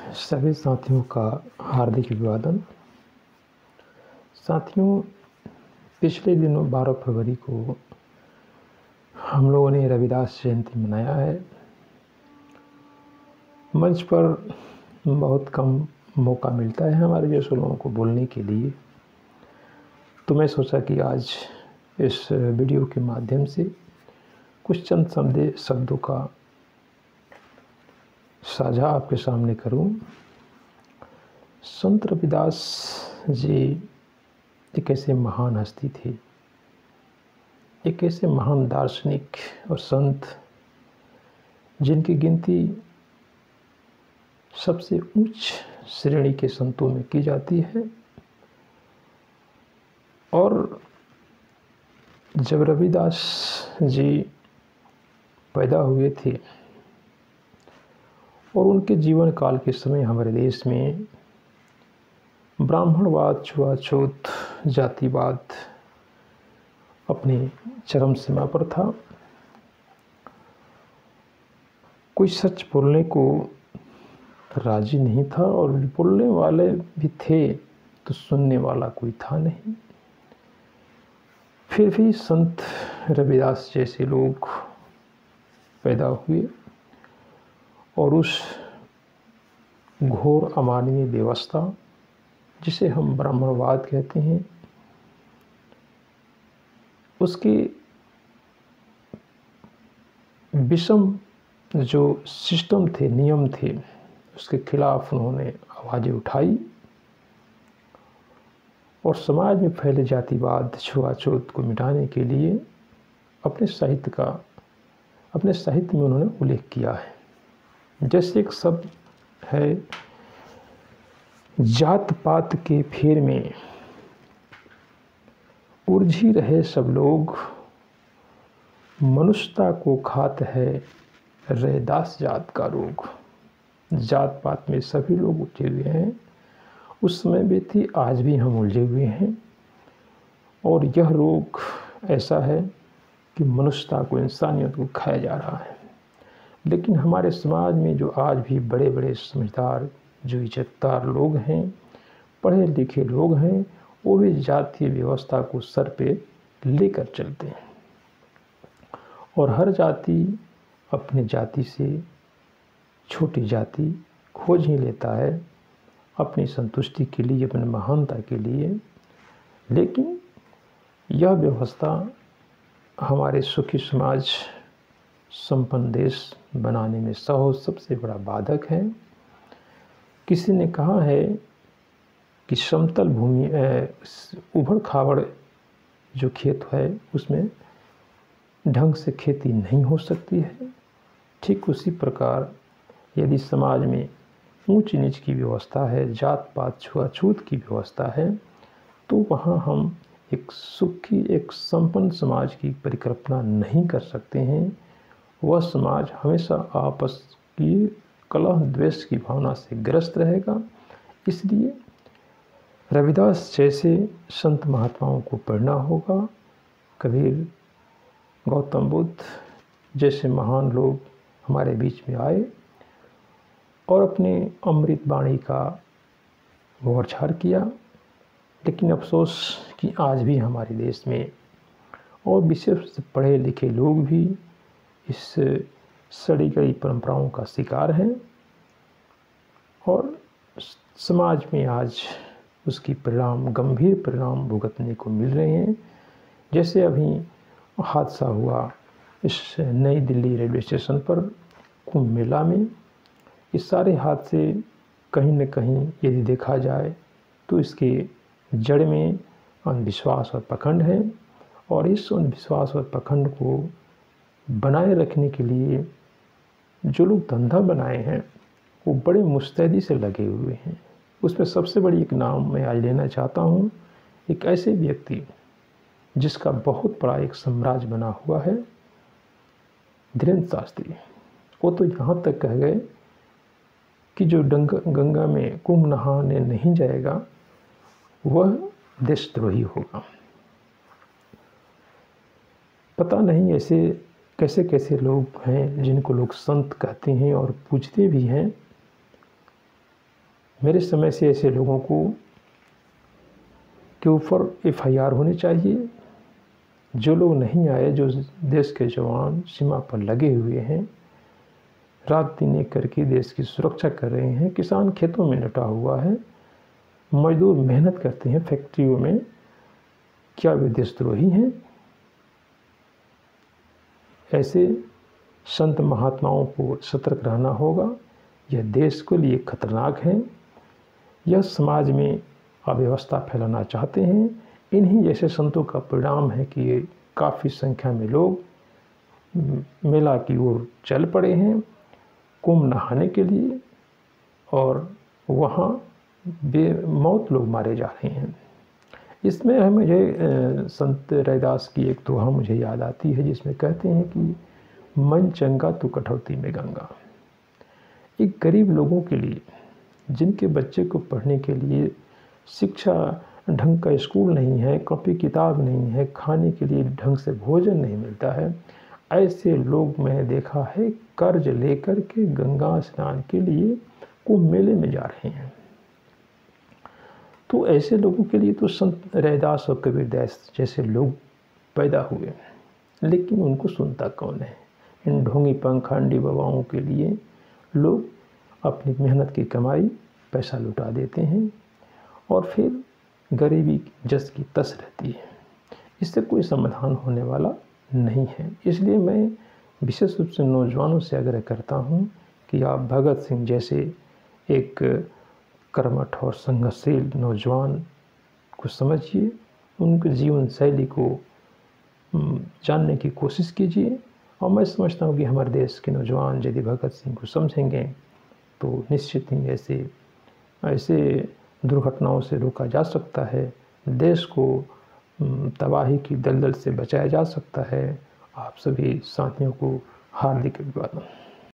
सभी साथियों का हार्दिक अभिवादन। साथियों, पिछले दिनों 12 फरवरी को हम लोगों ने रविदास जयंती मनाया है। मंच पर बहुत कम मौका मिलता है हमारे जैसे लोगों को बोलने के लिए, तो मैं सोचा कि आज इस वीडियो के माध्यम से कुछ चंद शब्दों का साझा आपके सामने करूं। संत रविदास जी एक ऐसे महान हस्ती थे, एक ऐसे महान दार्शनिक और संत जिनकी गिनती सबसे उच्च श्रेणी के संतों में की जाती है। और जब रविदास जी पैदा हुए थे और उनके जीवन काल के समय हमारे देश में ब्राह्मणवाद, छुआछूत, जातिवाद अपने चरम सीमा पर था। कोई सच बोलने को राजी नहीं था और बोलने वाले भी थे तो सुनने वाला कोई था नहीं। फिर भी संत रविदास जैसे लोग पैदा हुए और उस घोर अमानवीय व्यवस्था जिसे हम ब्राह्मणवाद कहते हैं, उसके विषम जो सिस्टम थे, नियम थे, उसके खिलाफ उन्होंने आवाज़ें उठाई और समाज में फैले जातिवाद, छुआछूत को मिटाने के लिए अपने साहित्य में उन्होंने उल्लेख किया है। जैसे एक शब्द है, जात पात के फेर में उलझी रहे सब लोग, मनुष्यता को खात है रैदास जात का रोग। जात पात में सभी लोग उलझे हुए हैं, उस समय भी थी, आज भी हम उलझे हुए हैं। और यह रोग ऐसा है कि मनुष्यता को, इंसानियत को खाया जा रहा है। लेकिन हमारे समाज में जो आज भी बड़े बड़े समझदार, जो इज्जतदार लोग हैं, पढ़े लिखे लोग हैं, वो भी जातीय व्यवस्था को सर पे लेकर चलते हैं। और हर जाति अपनी जाति से छोटी जाति खोज ही लेता है अपनी संतुष्टि के लिए, अपनी महानता के लिए। लेकिन यह व्यवस्था हमारे सुखी समाज, संपन्न देश बनाने में सबसे बड़ा बाधक है। किसी ने कहा है कि समतल भूमि, उबड़ खाबड़ जो खेत है, उसमें ढंग से खेती नहीं हो सकती है। ठीक उसी प्रकार यदि समाज में ऊंच नीच की व्यवस्था है, जात पात छुआछूत की व्यवस्था है, तो वहाँ हम एक सुखी, एक संपन्न समाज की परिकल्पना नहीं कर सकते हैं। वह समाज हमेशा आपस की कलह द्वेष की भावना से ग्रस्त रहेगा। इसलिए रविदास जैसे संत महात्माओं को पढ़ना होगा। कबीर, गौतम बुद्ध जैसे महान लोग हमारे बीच में आए और अपने अमृत वाणी का बौछार किया। लेकिन अफसोस कि आज भी हमारे देश में और विशेष पढ़े लिखे लोग भी इस सड़ी गई परंपराओं का शिकार हैं और समाज में आज उसकी गंभीर परिणाम भुगतने को मिल रहे हैं। जैसे अभी हादसा हुआ इस नई दिल्ली रेलवे स्टेशन पर कुंभ मेला में। इस सारे हादसे कहीं न कहीं यदि देखा जाए तो इसके जड़ में अंधविश्वास और पाखंड है। और इस अंधविश्वास और पाखंड को बनाए रखने के लिए जो लोग धंधा बनाए हैं, वो बड़े मुस्तैदी से लगे हुए हैं। उसमें सबसे बड़ी एक नाम मैं आज लेना चाहता हूँ, एक ऐसे व्यक्ति जिसका बहुत बड़ा एक साम्राज्य बना हुआ है, धीरेन्द्र शास्त्री। वो तो यहाँ तक कह गए कि जो गंगा में कुंभ नहाने नहीं जाएगा वह देशद्रोही होगा। पता नहीं ऐसे कैसे कैसे लोग हैं जिनको लोग संत कहते हैं और पूजते भी हैं। मेरे समय से ऐसे लोगों के ऊपर FIR होनी चाहिए। जो लोग नहीं आए, जो देश के जवान सीमा पर लगे हुए हैं, रात दिन एक करके देश की सुरक्षा कर रहे हैं, किसान खेतों में लटा हुआ है, मजदूर मेहनत करते हैं फैक्ट्रियों में, क्या वे देशद्रोही हैं? ऐसे संत महात्माओं को सतर्क रहना होगा। यह देश के लिए खतरनाक है। यह समाज में अव्यवस्था फैलाना चाहते हैं। इन्हीं जैसे संतों का परिणाम है कि ये काफ़ी संख्या में लोग मेला की ओर चल पड़े हैं कुंभ नहाने के लिए, और वहाँ बेमौत लोग मारे जा रहे हैं। इसमें मुझे संत रैदास की एक दोहा मुझे याद आती है, जिसमें कहते हैं कि मन चंगा तो कटौती में गंगा। एक गरीब लोगों के लिए, जिनके बच्चे को पढ़ने के लिए शिक्षा ढंग का स्कूल नहीं है, कॉपी किताब नहीं है, खाने के लिए ढंग से भोजन नहीं मिलता है, ऐसे लोग मैंने देखा है कर्ज लेकर के गंगा स्नान के लिए कुंभ मेले में जा रहे हैं। तो ऐसे लोगों के लिए तो संत रैदास और कबीरदास जैसे लोग पैदा हुए, लेकिन उनको सुनता कौन है? इन ढोंगी पंखांडी बाबाओं के लिए लोग अपनी मेहनत की कमाई पैसा लुटा देते हैं और फिर गरीबी जस की तस रहती है। इससे कोई समाधान होने वाला नहीं है। इसलिए मैं विशेष रूप से नौजवानों से आग्रह करता हूं कि आप भगत सिंह जैसे एक कर्मठ और संघर्षशील नौजवान को समझिए, उनके जीवन शैली को जानने की कोशिश कीजिए। और मैं समझता हूँ कि हमारे देश के नौजवान यदि भगत सिंह को समझेंगे तो निश्चित ही ऐसे दुर्घटनाओं से रोका जा सकता है, देश को तबाही की दलदल से बचाया जा सकता है। आप सभी साथियों को हार्दिक अभिवादन।